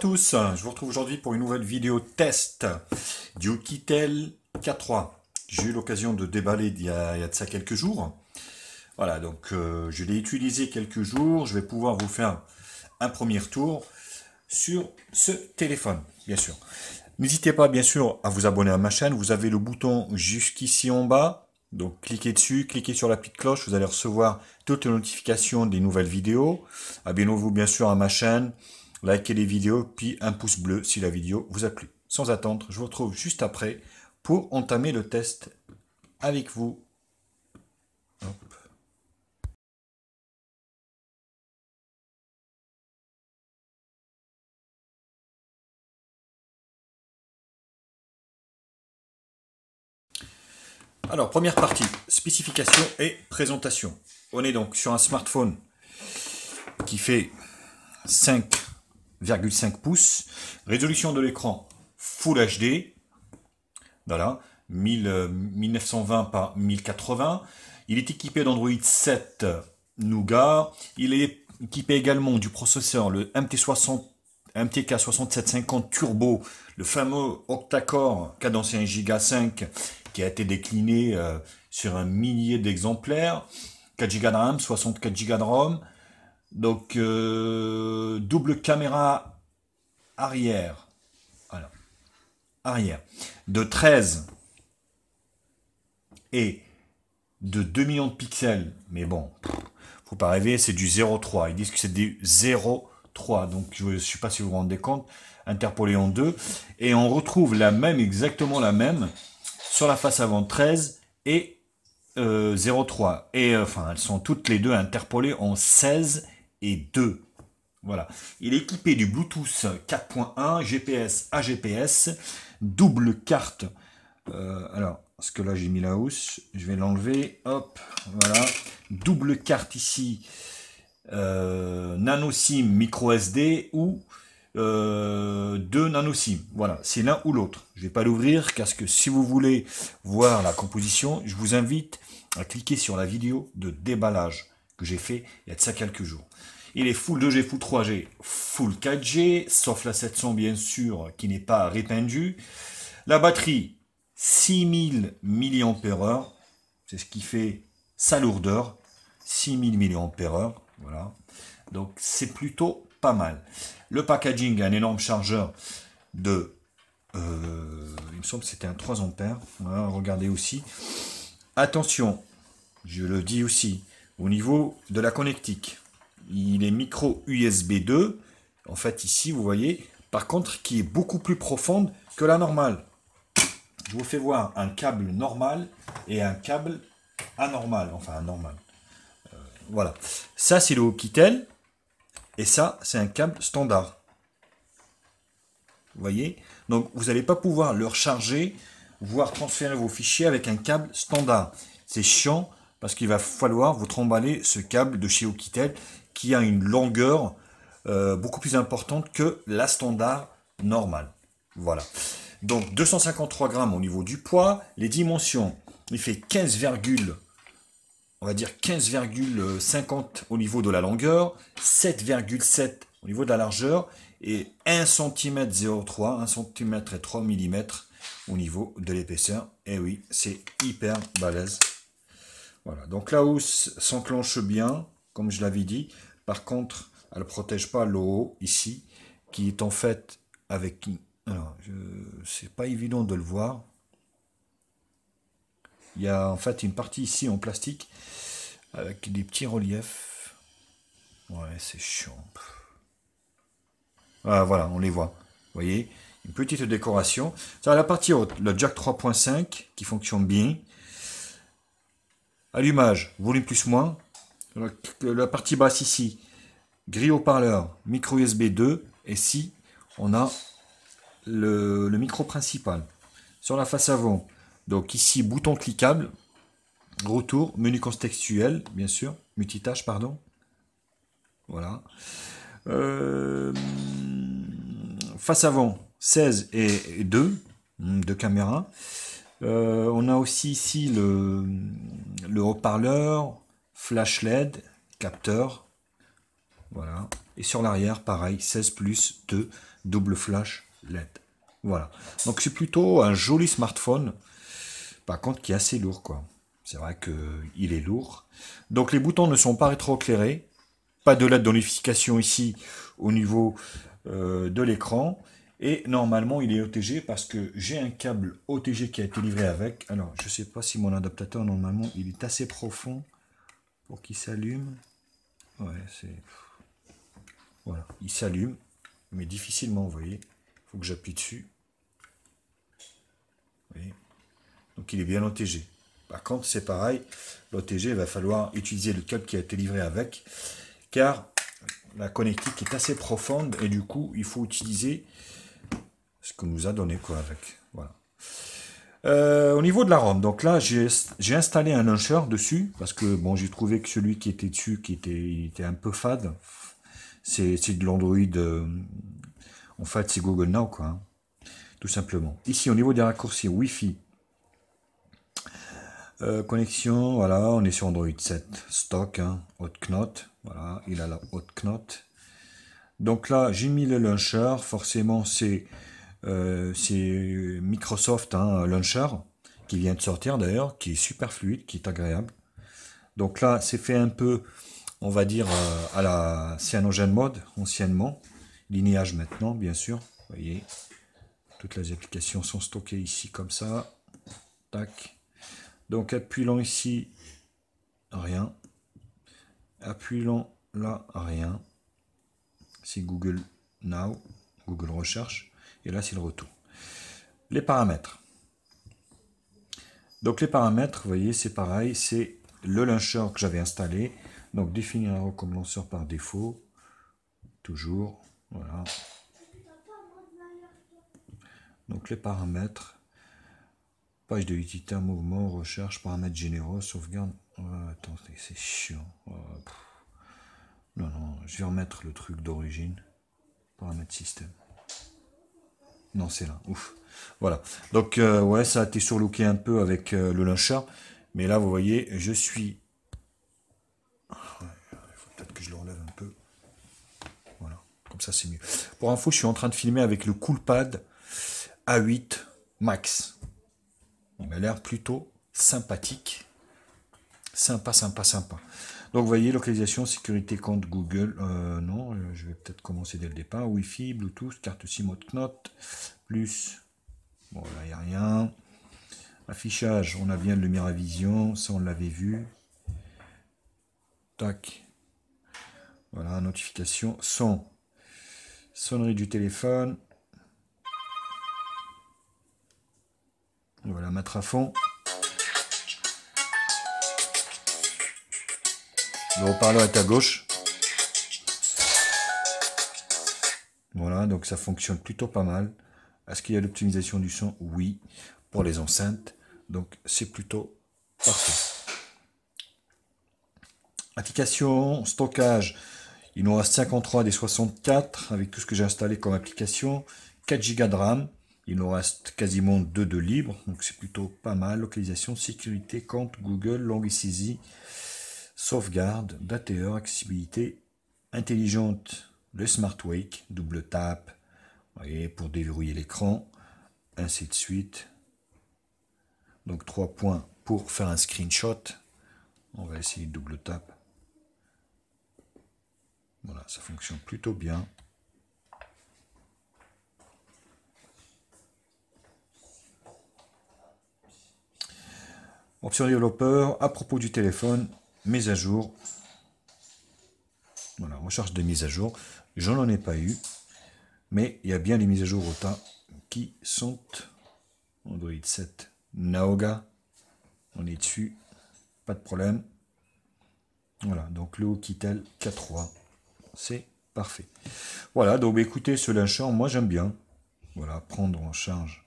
tous, je vous retrouve aujourd'hui pour une nouvelle vidéo test du Oukitel K3. J'ai eu l'occasion de déballer il y a de ça quelques jours. Voilà, donc je l'ai utilisé quelques jours. Je vais pouvoir vous faire un premier tour sur ce téléphone, bien sûr. N'hésitez pas, bien sûr, à vous abonner à ma chaîne. Vous avez le bouton jusqu'ici en bas. Donc cliquez dessus, cliquez sur la petite cloche. Vous allez recevoir toutes les notifications des nouvelles vidéos. Abonnez-vous, bien sûr, à ma chaîne. Likez les vidéos, puis un pouce bleu si la vidéo vous a plu. Sans attendre, je vous retrouve juste après pour entamer le test avec vous. Hop. Alors, première partie, spécification et présentation. On est donc sur un smartphone qui fait 5,5 pouces, résolution de l'écran Full HD, voilà, 1920 par 1080. Il est équipé d'Android 7 Nougat. Il est équipé également du processeur, le MTK 6750 Turbo, le fameux octa-core cadencé 1 Go 5 qui a été décliné sur un millier d'exemplaires, 4 Go de RAM, 64 Go de ROM. Donc double caméra arrière, voilà, arrière, de 13 et de 2 millions de pixels, mais bon, faut pas rêver, c'est du 0,3. Ils disent que c'est du 0,3, donc je ne sais pas si vous vous rendez compte, interpolé en deux, et on retrouve la même, exactement la même, sur la face avant 13 et 0,3. Et enfin, elles sont toutes les deux interpolées en 16 et 2. Voilà. Il est équipé du Bluetooth 4.1, GPS AGPS, double carte. Alors, parce que là j'ai mis la housse, je vais l'enlever. Hop, voilà. Double carte ici, nano SIM micro SD ou 2 nano SIM. Voilà, c'est l'un ou l'autre. Je vais pas l'ouvrir parce que si vous voulez voir la composition, je vous invite à cliquer sur la vidéo de déballage que j'ai fait il y a de ça quelques jours. Il est full 2G, full 3G, full 4G, sauf la 700 bien sûr qui n'est pas répandue. La batterie 6000 mAh, c'est ce qui fait sa lourdeur, 6000 mAh, voilà. Donc c'est plutôt pas mal. Le packaging, un énorme chargeur de, il me semble que c'était un 3 ampères, voilà, regardez aussi. Attention, je le dis aussi, au niveau de la connectique, il est micro USB 2, en fait ici vous voyez, par contre qui est beaucoup plus profonde que la normale. Je vous fais voir un câble normal et un câble anormal, enfin anormal. Voilà, ça c'est le Oukitel et ça c'est un câble standard. Vous voyez, donc vous n'allez pas pouvoir le recharger, voire transférer vos fichiers avec un câble standard. C'est chiant parce qu'il va falloir vous tremballer ce câble de chez Oukitel qui a une longueur beaucoup plus importante que la standard normale. Voilà. Donc 253 grammes au niveau du poids. Les dimensions, il fait 15, on va dire 15,50 au niveau de la longueur, 7,7 au niveau de la largeur et 1 cm 0,3, 1 cm et 3 mm au niveau de l'épaisseur. Et oui, c'est hyper balèze. Voilà, donc la housse s'enclenche bien, comme je l'avais dit. Par contre, elle ne protège pas le haut, ici, qui est en fait avec... Alors, c'est pas évident de le voir. Il y a en fait une partie ici en plastique, avec des petits reliefs. Ouais, c'est chiant. Ah, voilà, on les voit. Vous voyez, une petite décoration. Ça, la partie haute, le jack 3.5 qui fonctionne bien. Allumage, volume plus moins. La partie basse ici, grille haut-parleur, micro USB 2. Et ici, on a le micro principal. Sur la face avant, donc ici, bouton cliquable. Retour, menu contextuel, bien sûr. Multitâche, pardon. Voilà. Face avant, 16 et 2, deux caméras. On a aussi ici le haut-parleur, flash LED, capteur. Voilà. Et sur l'arrière, pareil, 16 plus 2 double flash LED. Voilà. Donc c'est plutôt un joli smartphone. Par contre, qui est assez lourd, quoi. C'est vrai qu'il est lourd. Donc les boutons ne sont pas rétroéclairés. Pas de LED de notification ici au niveau de l'écran. Et normalement, il est OTG parce que j'ai un câble OTG qui a été livré avec. Alors, je ne sais pas si mon adaptateur, normalement, il est assez profond pour qu'il s'allume. Ouais, c'est... Voilà, il s'allume, mais difficilement, vous voyez. Il faut que j'appuie dessus. Vous voyez. Donc, il est bien OTG. Par contre, c'est pareil. L'OTG, il va falloir utiliser le câble qui a été livré avec. Car la connectique est assez profonde et du coup, il faut utiliser ce qu'on nous a donné quoi avec. Voilà. Au niveau de la ROM, donc là, j'ai installé un launcher dessus parce que bon, j'ai trouvé que celui qui était dessus, il était un peu fade. C'est de l'Android. En fait, c'est Google Now, quoi. Hein, tout simplement. Ici, au niveau des raccourcis Wi-Fi, connexion, voilà, on est sur Android 7 stock, hein, Hot Knot, voilà, il a la Hot Knot. Donc là, j'ai mis le launcher, forcément c'est Microsoft hein, Launcher, qui vient de sortir d'ailleurs, qui est super fluide, qui est agréable. Donc là, c'est fait un peu, on va dire, à la Cyanogen Mode, anciennement, linéage maintenant, bien sûr, vous voyez, toutes les applications sont stockées ici comme ça, tac. Donc appuyant ici, rien. Appuyant là, rien. C'est Google Now, Google Recherche. Et là, c'est le retour. Les paramètres. Donc les paramètres, vous voyez, c'est pareil. C'est le launcher que j'avais installé. Donc définir un comme lanceur par défaut. Toujours. Voilà. Donc les paramètres. Page de utilitaire, mouvement, recherche, paramètres généraux, sauvegarde. Oh, attends, c'est chiant. Oh, non, non, je vais remettre le truc d'origine. Paramètres système. Non, c'est là. Ouf. Voilà. Donc, ouais, ça a été surlooké un peu avec le launcher. Mais là, vous voyez, je suis... Il faut peut-être que je le relève un peu. Voilà. Comme ça, c'est mieux. Pour info, je suis en train de filmer avec le CoolPad A8 Max. Il m'a l'air plutôt sympathique. Sympa, sympa, sympa. Donc, vous voyez, localisation, sécurité, compte Google. Non, je vais peut-être commencer dès le départ. Wi-Fi, Bluetooth, carte SIM, Hot Knot, plus. Bon, là, il n'y a rien. Affichage, on a bien le Miravision, ça, on l'avait vu. Tac. Voilà, notification. Son. Sonnerie du téléphone. Voilà, mettre à fond. Le haut-parleur est à gauche. Voilà, donc ça fonctionne plutôt pas mal. Est-ce qu'il y a l'optimisation du son? Oui, pour les enceintes. Donc c'est plutôt parfait. Application, stockage. Il nous reste 53 des 64 avec tout ce que j'ai installé comme application. 4 Go de RAM. Il nous reste quasiment 2 de libre. Donc c'est plutôt pas mal. Localisation, sécurité, compte, Google, langue saisie, sauvegarde, dateur, accessibilité, intelligente, le Smart Wake, double tap, vous voyez, pour déverrouiller l'écran, ainsi de suite. Donc 3 points pour faire un screenshot. On va essayer de double tap. Voilà, ça fonctionne plutôt bien. Option développeur, à propos du téléphone, mise à jour. Voilà, recherche de mise à jour. Je n'en ai pas eu, mais il y a bien les mises à jour OTA qui sont Android 7 Naoga. On est dessus, pas de problème. Voilà, donc le Oukitel K3, c'est parfait. Voilà, donc écoutez, ce launcher, moi j'aime bien. Voilà, prendre en charge.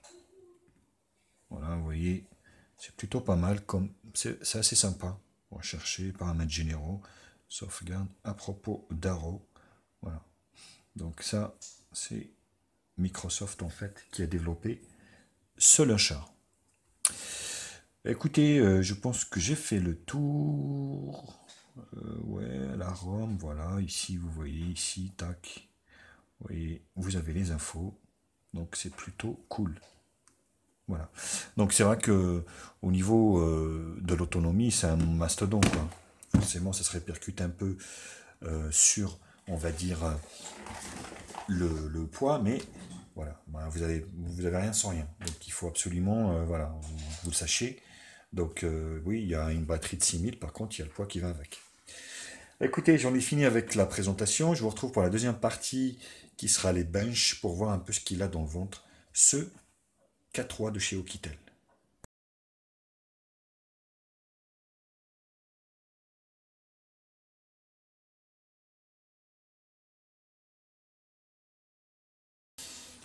Voilà, vous voyez, c'est plutôt pas mal, comme c'est assez sympa. On va chercher paramètres généraux, sauvegarde à propos d'Arrow. Voilà, donc ça, c'est Microsoft en fait qui a développé ce launcher. Écoutez, je pense que j'ai fait le tour. Ouais, la ROM, voilà, ici, vous voyez, ici, tac. Vous voyez, vous avez les infos. Donc c'est plutôt cool. Voilà. Donc c'est vrai que au niveau de l'autonomie, c'est un mastodonte, quoi. Forcément, ça se répercute un peu sur, on va dire, le poids, mais voilà, ben, vous avez rien sans rien. Donc il faut absolument, voilà, vous le sachiez. Donc oui, il y a une batterie de 6000, par contre, il y a le poids qui va avec. Écoutez, j'en ai fini avec la présentation. Je vous retrouve pour la deuxième partie qui sera les benches pour voir un peu ce qu'il a dans le ventre. Ce K3 de chez Oukitel.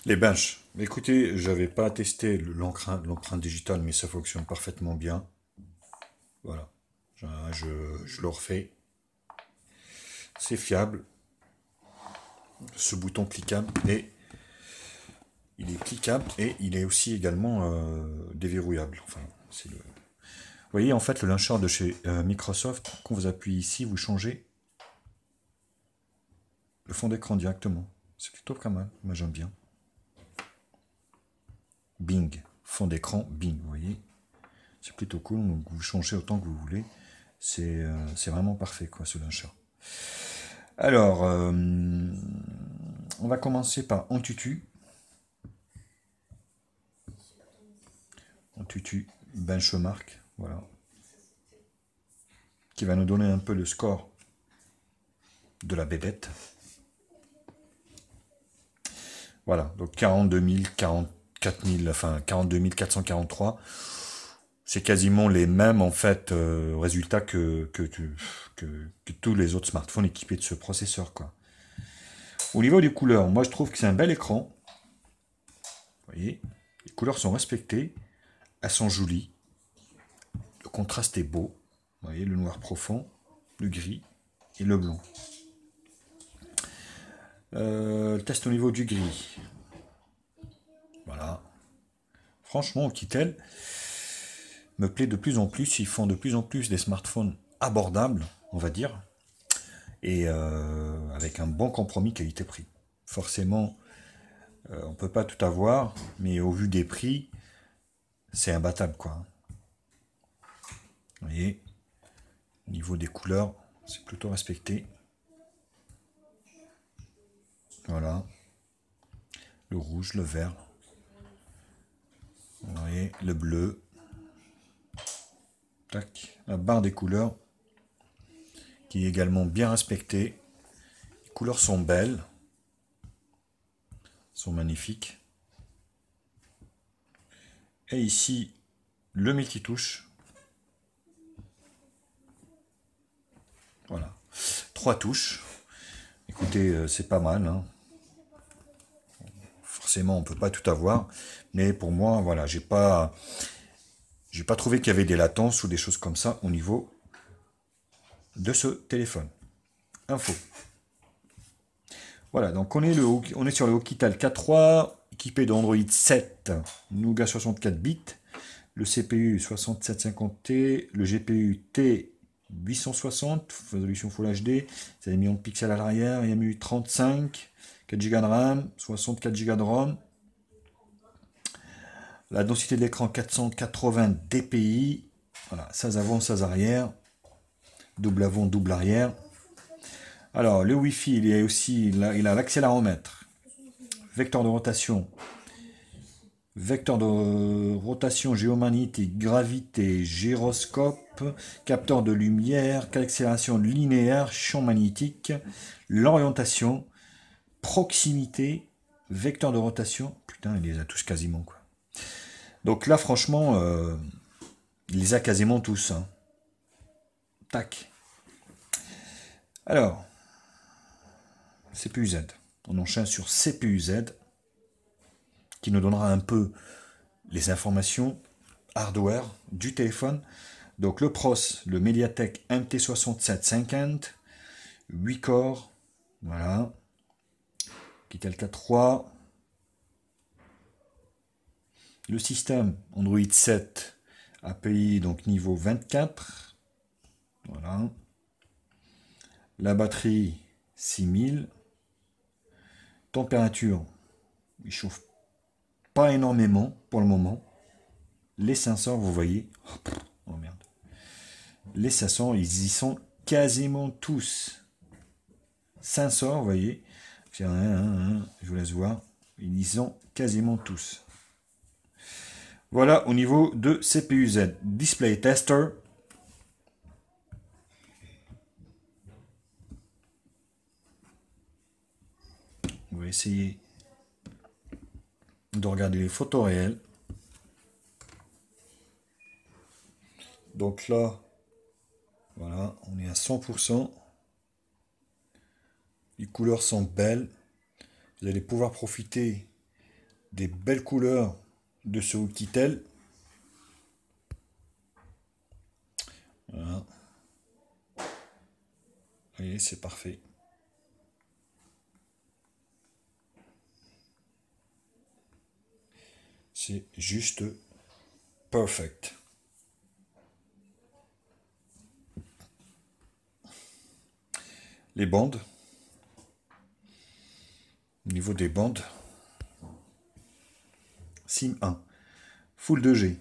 Les benches. Écoutez, j'avais pas testé l'empreinte digitale, mais ça fonctionne parfaitement bien. Voilà. Je le refais. C'est fiable. Ce bouton cliquable et il est cliquable et il est aussi également déverrouillable. Enfin, c'est le... Vous voyez, en fait, le launcher de chez Microsoft, quand vous appuyez ici, vous changez le fond d'écran directement. C'est plutôt pas mal. Moi, j'aime bien. Bing. Fond d'écran, Bing, vous voyez. C'est plutôt cool. Donc, vous changez autant que vous voulez. C'est vraiment parfait, quoi, ce launcher. Alors, on va commencer par Antutu. Antutu, benchmark, voilà. Qui va nous donner un peu le score de la bébête. Voilà, donc 42 000, 44 000, enfin 42 443. C'est quasiment les mêmes en fait résultats que tous les autres smartphones équipés de ce processeur, quoi. Au niveau des couleurs, moi je trouve que c'est un bel écran. Vous voyez, les couleurs sont respectées, elles sont jolies. Le contraste est beau. Vous voyez, le noir profond, le gris et le blanc. Le test au niveau du gris. Voilà. Franchement, Oukitel me plaît de plus en plus. Ils font de plus en plus des smartphones abordables, on va dire, et avec un bon compromis qualité-prix. Forcément, on ne peut pas tout avoir, mais au vu des prix, c'est imbattable, quoi. Vous voyez, au niveau des couleurs, c'est plutôt respecté. Voilà. Le rouge, le vert. Vous voyez, le bleu. Tac. La barre des couleurs qui est également bien respectée. Les couleurs sont belles. Sont magnifiques. Et ici, le multitouche. Voilà. 3 touches. Écoutez, c'est pas mal, hein. Forcément, on peut pas tout avoir. Mais pour moi, voilà, j'ai pas trouvé qu'il y avait des latences ou des choses comme ça au niveau de ce téléphone. Info. Voilà, donc on est sur le Oukitel K3, équipé d'Android 7, Nougat 64 bits, le CPU 6750T, le GPU T860, résolution Full HD, c'est des millions de pixels à l'arrière, IMU 35, 4 Go de RAM, 64 Go de ROM, la densité de l'écran 480 dpi, voilà, 16 avant, 16 arrière, double avant, double arrière. Alors, le Wi-Fi, il a l'accéléromètre, vecteur de rotation géomagnétique, gravité, gyroscope, capteur de lumière, accélération linéaire, champ magnétique, l'orientation, proximité, vecteur de rotation. Putain, il les a tous quasiment, quoi. Donc là, franchement, il les a quasiment tous, hein. Tac. Alors, CPU-Z. On enchaîne sur CPU-Z, qui nous donnera un peu les informations hardware du téléphone. Donc le pros, le Mediatek MT6750, 8 corps, voilà. Oukitel K3. Le système Android 7 API, donc niveau 24. Voilà. La batterie 6000. Température, il chauffe pas énormément pour le moment. Les sensors, vous voyez, oh merde. Les sensors, ils y sont quasiment tous. Sensors, vous voyez, je vous laisse voir, ils y sont quasiment tous. Voilà au niveau de CPU-Z. Display Tester. On va essayer de regarder les photos réelles. Donc là, voilà, on est à 100%. Les couleurs sont belles. Vous allez pouvoir profiter des belles couleurs de ce Oukitel. Voilà. Vous voyez, c'est parfait. C'est juste perfect. Les bandes. Au niveau des bandes. SIM 1. Full 2G.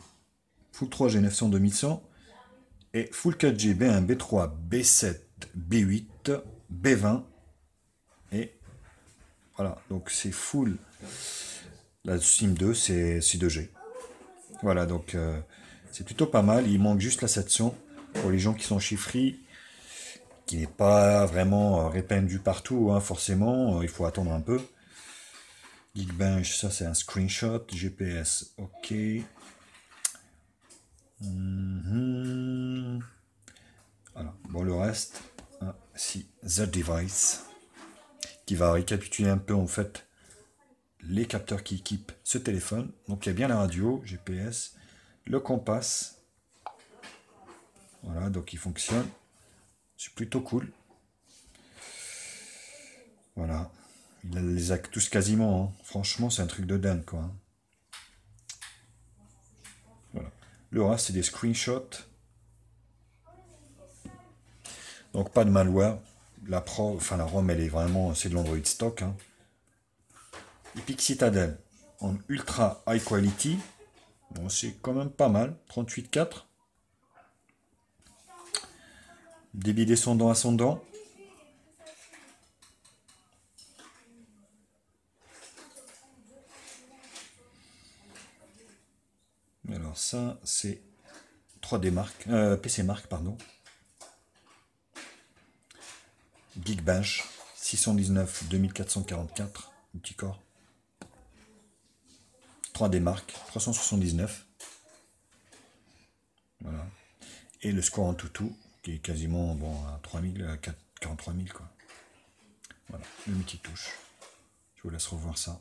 Full 3G 900 2100. Et Full 4G B1, B3, B7, B8, B20. Et voilà, donc c'est full. La SIM 2, c'est 2G. Voilà, donc c'est plutôt pas mal. Il manque juste la 700 pour les gens qui sont chiffrés, qui n'est pas vraiment répandu partout, hein, forcément. Il faut attendre un peu. Geekbench, ça c'est un screenshot. GPS, ok. Voilà. Bon, le reste, si The Device, qui va récapituler un peu en fait les capteurs qui équipent ce téléphone. Donc il y a bien la radio, GPS, le compas. Voilà, donc il fonctionne. C'est plutôt cool. Voilà. Il les a tous quasiment. Hein. Franchement, c'est un truc de dingue, quoi. Hein. Voilà. Le reste, c'est des screenshots. Donc pas de malware. La ROM, elle est vraiment, c'est de l'Android stock. Hein. Epic Citadel en ultra high quality. Bon, c'est quand même pas mal. 38.4. Débit descendant ascendant. Alors ça, c'est 3D Mark, PC Mark, pardon. Geekbench 619 2444 multicore. 3D Mark 379. Voilà. Et le score en toutou qui est quasiment bon à 3000, à 43 000 quoi. Voilà, le multitouche. Je vous laisse revoir ça.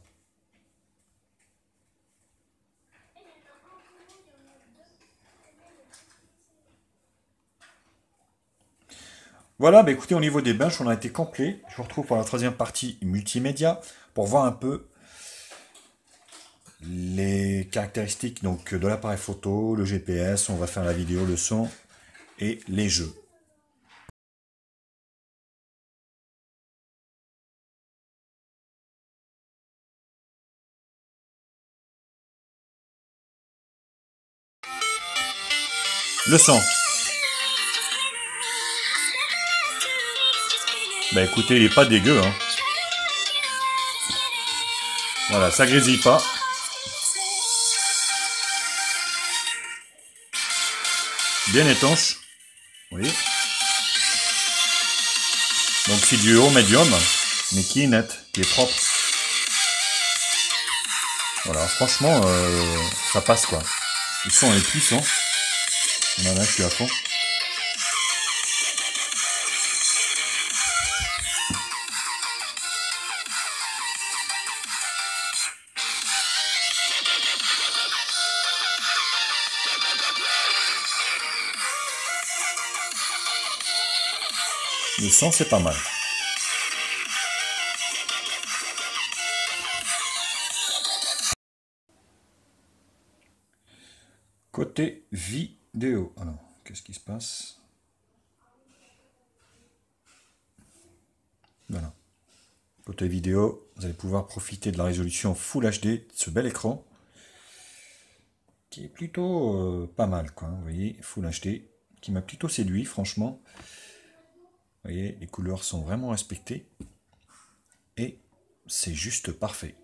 Voilà, bah écoutez, au niveau des benches, on a été complet. Je vous retrouve pour la troisième partie multimédia pour voir un peu les caractéristiques donc, de l'appareil photo, le GPS, on va faire la vidéo, le son et les jeux. Le son. Bah écoutez, il est pas dégueu. Hein. Voilà, ça grésille pas. Bien étanche. Vous voyez. Donc c'est du haut médium, mais qui est net, qui est propre. Voilà, franchement, ça passe quoi. Le son est puissant. Voilà, je suis à fond. Le son, c'est pas mal. Côté vidéo. Alors, qu'est-ce qui se passe? Voilà. Photo et vidéo, vous allez pouvoir profiter de la résolution Full HD de ce bel écran qui est plutôt pas mal, quoi. Vous voyez, Full HD, qui m'a plutôt séduit, franchement. Vous voyez, les couleurs sont vraiment respectées et c'est juste parfait.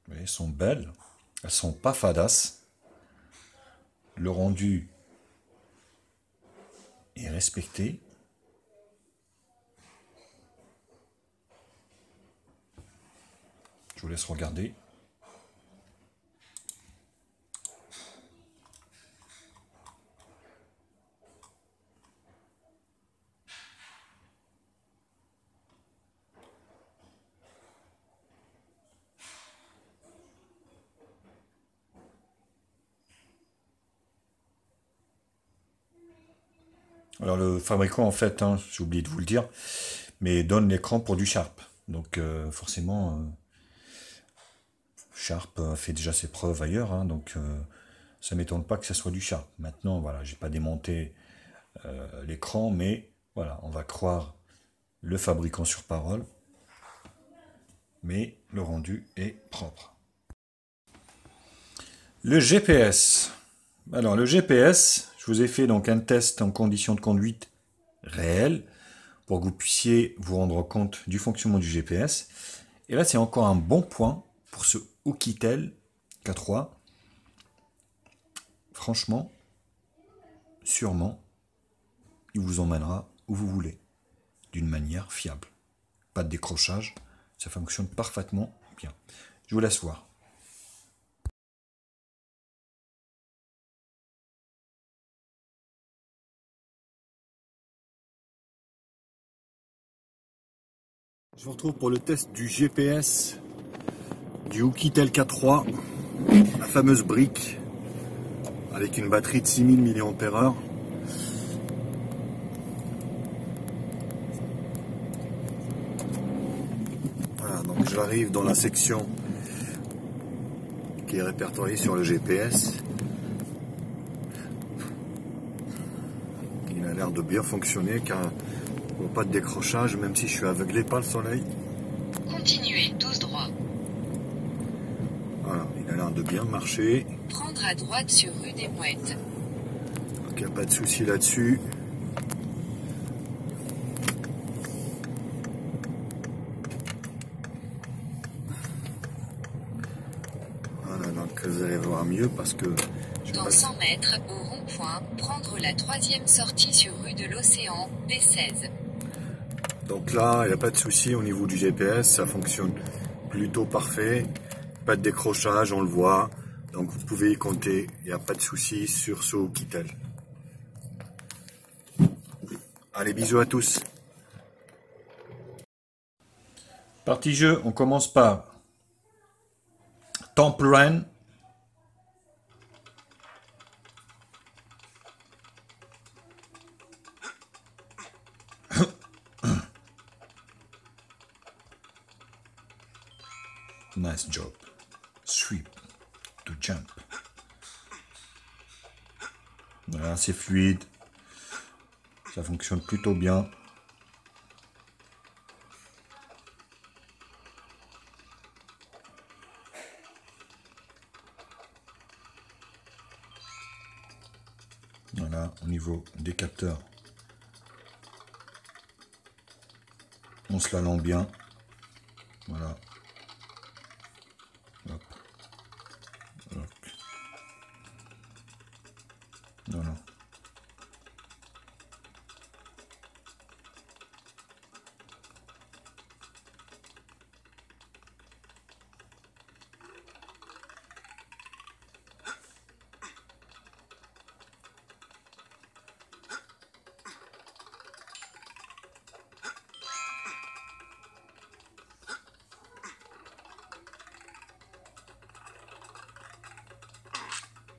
Vous voyez, elles sont belles, elles sont pas fadasses. Le rendu est respecté. Je vous laisse regarder. Alors le fabricant en fait, hein, j'ai oublié de vous le dire, mais donne l'écran pour du Sharp. Donc forcément, Sharp fait déjà ses preuves ailleurs, hein, donc ça m'étonne pas que ça soit du Sharp. Maintenant, voilà, j'ai pas démonté l'écran, mais voilà, on va croire le fabricant sur parole, mais le rendu est propre. Le GPS. Alors le GPS, je vous ai fait donc un test en conditions de conduite réelles pour que vous puissiez vous rendre compte du fonctionnement du GPS. Et là, c'est encore un bon point pour ce Oukitel K3. Franchement, sûrement, il vous emmènera où vous voulez, d'une manière fiable. Pas de décrochage, ça fonctionne parfaitement bien. Je vous laisse voir. Je vous retrouve pour le test du GPS du Oukitel K3, la fameuse brique avec une batterie de 6000 mAh. Voilà, donc j'arrive dans la section qui est répertoriée sur le GPS. Il a l'air de bien fonctionner car pas de décrochage, même si je suis aveuglé par le soleil. Continuez, 12 droit. Voilà, il a l'air de bien marcher. Prendre à droite sur rue des Mouettes. Donc il n'y a pas de souci là-dessus. Voilà, donc vous allez voir mieux parce que... Dans 100 mètres, au rond-point, prendre la 3e sortie sur rue de l'Océan, B16. Donc là, il n'y a pas de souci au niveau du GPS, ça fonctionne plutôt parfait. Pas de décrochage, on le voit. Donc vous pouvez y compter, il n'y a pas de souci sur ce Oukitel. Allez, bisous à tous. Partie jeu, on commence par Temple Run. Nice job. Sweep to jump. Voilà, c'est fluide. Ça fonctionne plutôt bien. Voilà, au niveau des capteurs, on se la lance bien. Voilà. Hop. Hop. Voilà.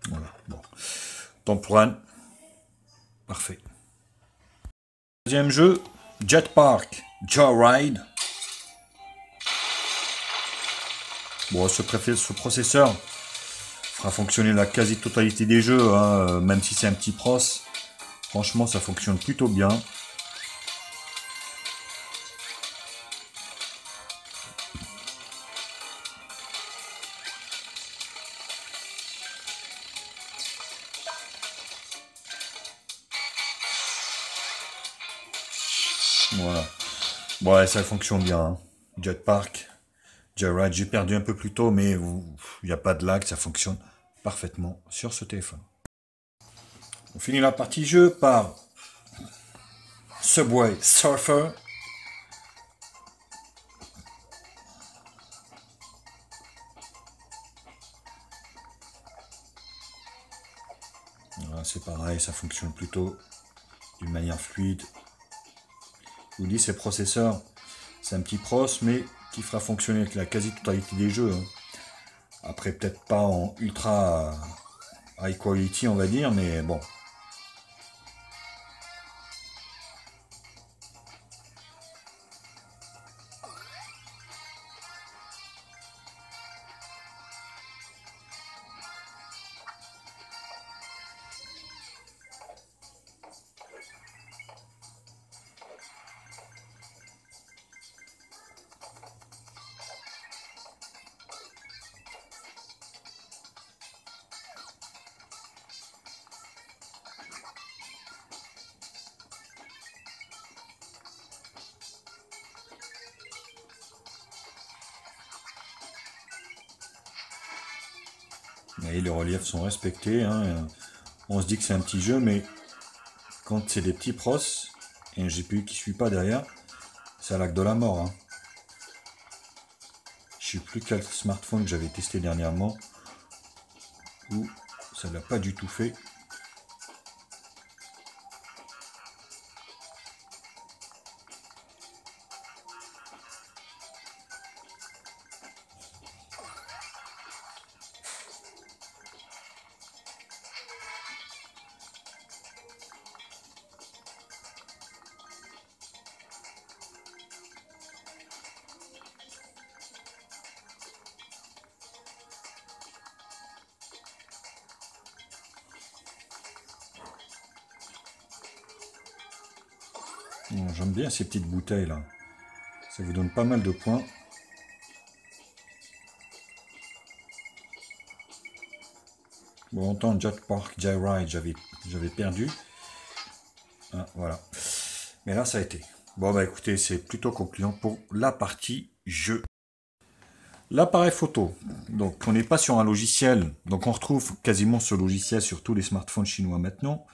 Voilà, bon. Temple Run. Parfait. Deuxième jeu, Jetpark Joyride. Bon, ce processeur fera fonctionner la quasi-totalité des jeux, hein, même si c'est un petit pros. Franchement, ça fonctionne plutôt bien. Voilà. Ouais, ça fonctionne bien, hein. Jetpark, Joyride, j'ai perdu un peu plus tôt, mais il n'y a pas de lag, ça fonctionne parfaitement sur ce téléphone. On finit la partie jeu par Subway Surfer. Voilà, c'est pareil, ça fonctionne plutôt d'une manière fluide. Je vous dis, ces processeurs, c'est un petit pros, mais qui fera fonctionner avec la quasi-totalité des jeux, hein. Après, peut-être pas en ultra high quality, on va dire, mais bon. Et les reliefs sont respectés, hein. On se dit que c'est un petit jeu, mais quand c'est des petits pros, et un GPU qui ne suit pas derrière, ça lag de la mort, hein. Je ne sais plus quel smartphone que j'avais testé dernièrement, où ça ne l'a pas du tout fait. J'aime bien ces petites bouteilles là. Ça vous donne pas mal de points. Bon, autant Jetpark, Joyride, j'avais perdu. Ah, voilà. Mais là, ça a été. Bon, bah écoutez, c'est plutôt concluant pour la partie jeu. L'appareil photo. Donc, on n'est pas sur un logiciel. Donc, on retrouve quasiment ce logiciel sur tous les smartphones chinois maintenant.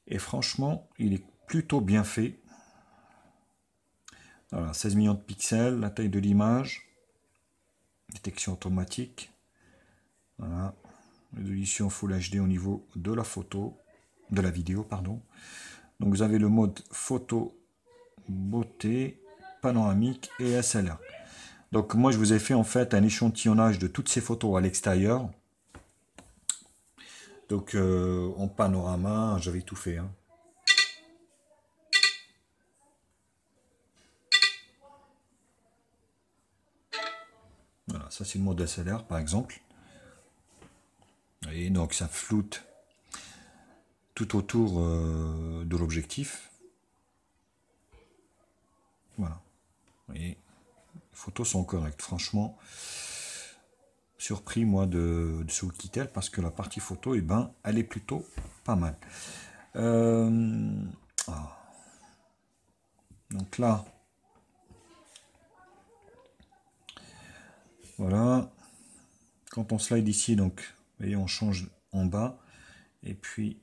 Et franchement, il est plutôt bien fait. Voilà, 16 millions de pixels, la taille de l'image, détection automatique, voilà, résolution Full HD au niveau de la photo, de la vidéo, pardon. Donc vous avez le mode photo, beauté, panoramique et SLR. Donc moi je vous ai fait en fait un échantillonnage de toutes ces photos à l'extérieur. Donc en panorama, j'avais tout fait, hein. Voilà, ça c'est le mode SLR par exemple. Et donc ça floute tout autour de l'objectif. Voilà. Et les photos sont correctes. Franchement, surpris moi de ce Oukitel parce que la partie photo, eh ben, elle est plutôt pas mal. Donc là, voilà. Quand on slide ici, donc, vous voyez, on change en bas. Et puis,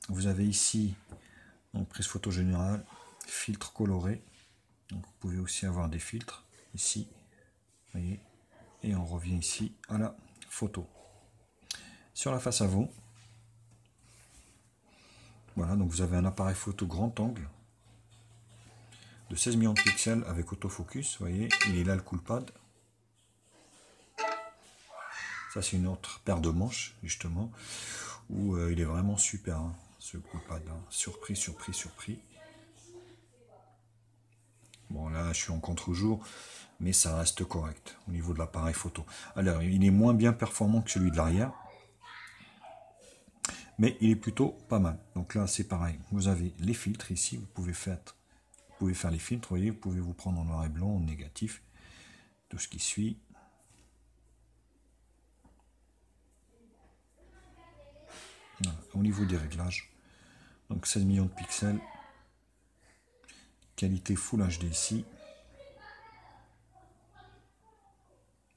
vous avez ici, donc, prise photo générale, filtre coloré. Donc, vous pouvez aussi avoir des filtres ici. Vous voyez. Et on revient ici à la photo. Sur la face avant, voilà, donc vous avez un appareil photo grand angle de 16 millions de pixels avec autofocus. Vous voyez, il est là le cool pad. Ça, c'est une autre paire de manches, justement, où il est vraiment super, hein, ce cool pad, hein. Surpris, surpris, surpris. Bon, là, je suis en contre-jour, mais ça reste correct au niveau de l'appareil photo. Alors, il est moins bien performant que celui de l'arrière, mais il est plutôt pas mal. Donc là, c'est pareil. Vous avez les filtres ici. Vous pouvez faire les filtres. Vous voyez, vous pouvez vous prendre en noir et blanc, en négatif, tout ce qui suit. Voilà, au niveau des réglages. Donc 16 millions de pixels. Qualité Full HD ici.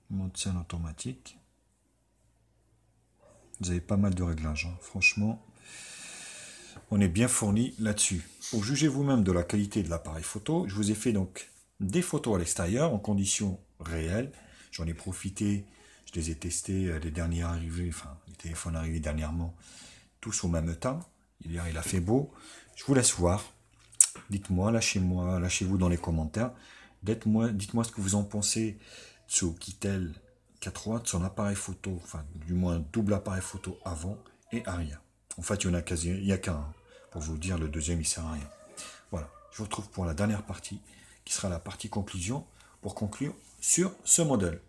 Mode scène automatique. Vous avez pas mal de réglages, hein. Franchement, on est bien fourni là-dessus. Pour juger vous-même de la qualité de l'appareil photo, je vous ai fait donc des photos à l'extérieur en conditions réelles. J'en ai profité, je les ai testés, les derniers arrivés, enfin les téléphones arrivés dernièrement, tous au même temps. Hier il a fait beau. Je vous laisse voir. Dites-moi, lâchez-vous dans les commentaires. Dites-moi ce que vous en pensez de ce Oukitel 4 watts, son appareil photo, enfin du moins double appareil photo avant et arrière. En fait, il n'y a qu'un. Pour vous dire, le deuxième, il sert à rien. Voilà, je vous retrouve pour la dernière partie, qui sera la partie conclusion, pour conclure sur ce modèle.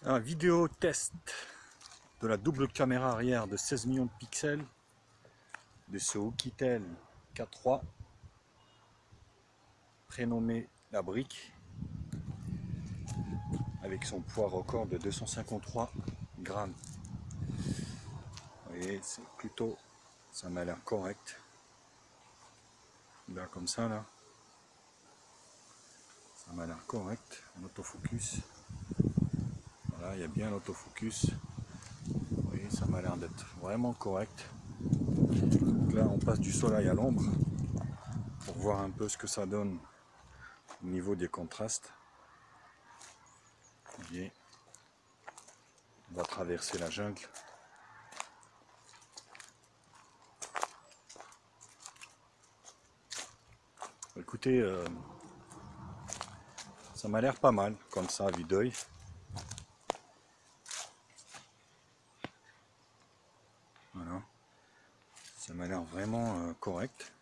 Un vidéo test de la double caméra arrière de 16 millions de pixels de ce Oukitel K3 prénommé La Brique, avec son poids record de 253 grammes. Vous voyez, c'est plutôt, ça m'a l'air correct. Là, comme ça, là, ça m'a l'air correct. En autofocus, voilà, il y a bien l'autofocus. Vous voyez, ça m'a l'air d'être vraiment correct. Donc là, on passe du soleil à l'ombre pour voir un peu ce que ça donne au niveau des contrastes. Vous voyez, on va traverser la jungle. Écoutez, ça m'a l'air pas mal, comme ça, à vue d'œil. Voilà. Ça m'a l'air vraiment correct.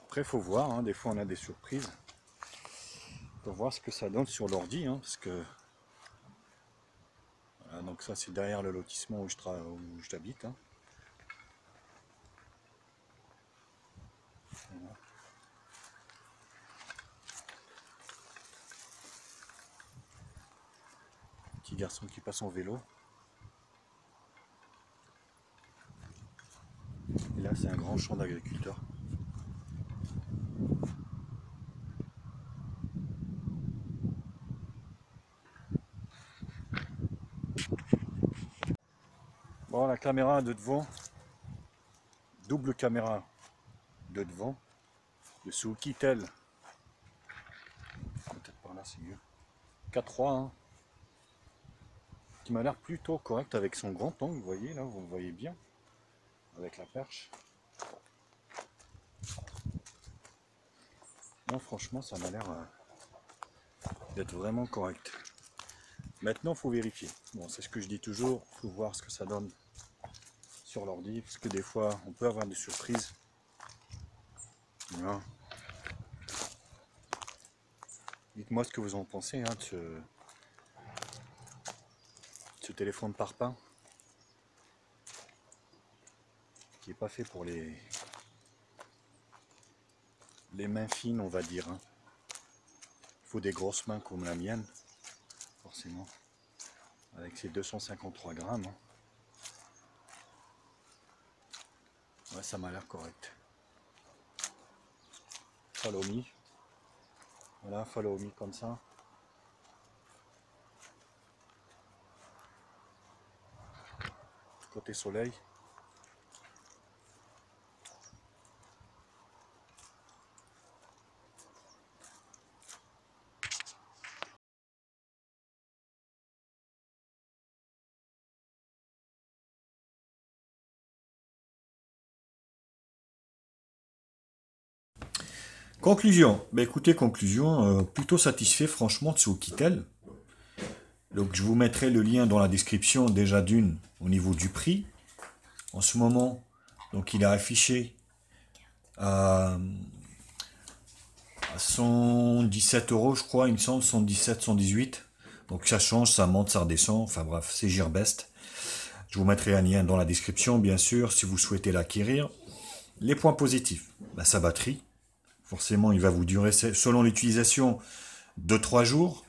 Après, il faut voir, hein, des fois on a des surprises. Pour voir ce que ça donne sur l'ordi, hein, parce que... Voilà, donc ça, c'est derrière le lotissement où j'habite. Hein. Voilà. Petit garçon qui passe en vélo. Et là, c'est un grand champ d'agriculteurs. Bon, la caméra de devant, double caméra de devant, de ce Oukitel. Peut-être par là, c'est mieux. K3, hein, qui m'a l'air plutôt correct avec son grand angle, vous voyez, là, vous le voyez bien, avec la perche. Non, franchement, ça m'a l'air d'être vraiment correct. Maintenant, il faut vérifier. Bon, c'est ce que je dis toujours, il faut voir ce que ça donne sur l'ordi, parce que des fois, on peut avoir des surprises. Voilà. Dites-moi ce que vous en pensez, hein, Ce téléphone parpaing qui n'est pas fait pour les mains fines, on va dire. Hein. Il faut des grosses mains comme la mienne, forcément, avec ses 253 grammes. Hein. Ouais, ça m'a l'air correct. Follow me. Voilà, follow me comme ça. Côté soleil. Conclusion. Ben écoutez, conclusion, plutôt satisfait franchement de ce Oukitel. Donc je vous mettrai le lien dans la description déjà d'une au niveau du prix. En ce moment, donc il est affiché à 117 euros, je crois, il me semble, 117, 118. Donc ça change, ça monte, ça redescend. Enfin bref, c'est Gearbest. Je vous mettrai un lien dans la description, bien sûr, si vous souhaitez l'acquérir. Les points positifs, ben, sa batterie. Forcément, il va vous durer, selon l'utilisation, 2-3 jours.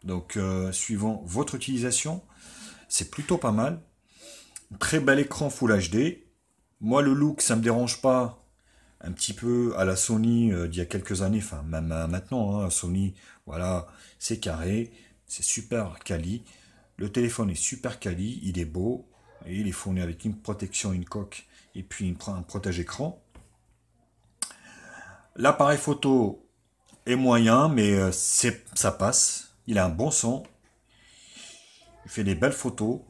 Donc, suivant votre utilisation, c'est plutôt pas mal. Très bel écran Full HD. Moi, le look, ça me dérange pas. Un petit peu à la Sony d'il y a quelques années, enfin même maintenant, hein, Sony, voilà, c'est carré, c'est super quali. Le téléphone est super quali, il est beau, et il est fourni avec une protection, une coque, et puis un protège-écran. L'appareil photo est moyen, mais ça passe. Il a un bon son. Il fait des belles photos.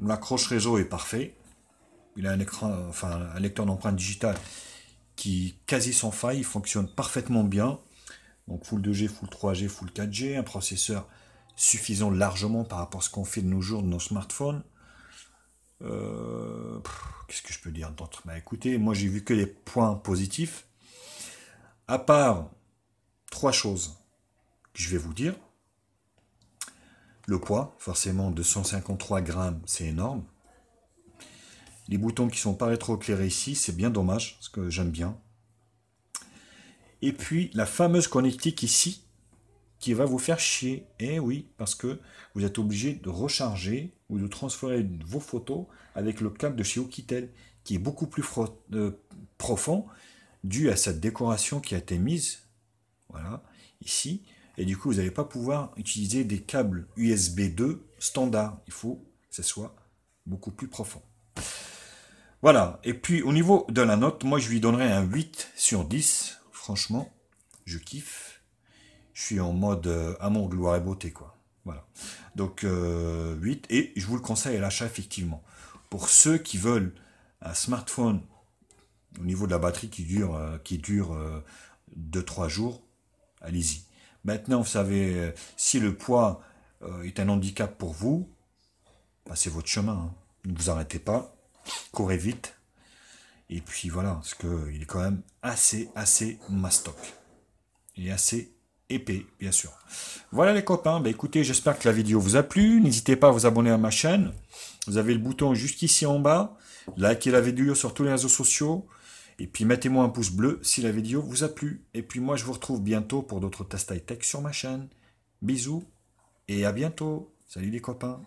L'accroche réseau est parfait. Il a un écran, enfin un lecteur d'empreintes digitales qui quasi sans faille. Il fonctionne parfaitement bien. Donc Full 2G, Full 3G, Full 4G. Un processeur suffisant largement par rapport à ce qu'on fait de nos jours de nos smartphones. Qu'est-ce que je peux dire d'autre? Bah écoutez, moi j'ai vu que les points positifs. À part 3 choses que je vais vous dire. Le poids, forcément 253 grammes, c'est énorme. Les boutons qui sont pas rétro-éclairés ici, c'est bien dommage, parce que j'aime bien. Et puis la fameuse connectique ici, qui va vous faire chier. Eh oui, parce que vous êtes obligé de recharger ou de transférer vos photos avec le câble de chez Oukitel, qui est beaucoup plus profond, dû à cette décoration qui a été mise, voilà, ici. Et du coup, vous n'allez pas pouvoir utiliser des câbles USB 2 standard. Il faut que ce soit beaucoup plus profond. Voilà. Et puis, au niveau de la note, moi, je lui donnerai un 8 sur 10. Franchement, je kiffe. Je suis en mode amour, gloire et beauté, quoi. Voilà. Donc, 8. Et je vous le conseille à l'achat, effectivement. Pour ceux qui veulent un smartphone au niveau de la batterie qui dure 2-3 jours, allez-y. Maintenant, vous savez, si le poids est un handicap pour vous, c'est votre chemin. Hein. Ne vous arrêtez pas, courez vite. Et puis voilà, parce qu'il est quand même assez mastoc. Il est assez épais, bien sûr. Voilà les copains, écoutez, j'espère que la vidéo vous a plu. N'hésitez pas à vous abonner à ma chaîne. Vous avez le bouton juste ici en bas. Likez la vidéo sur tous les réseaux sociaux. Et puis mettez-moi un pouce bleu si la vidéo vous a plu. Et puis moi je vous retrouve bientôt pour d'autres tests high-tech sur ma chaîne. Bisous et à bientôt. Salut les copains.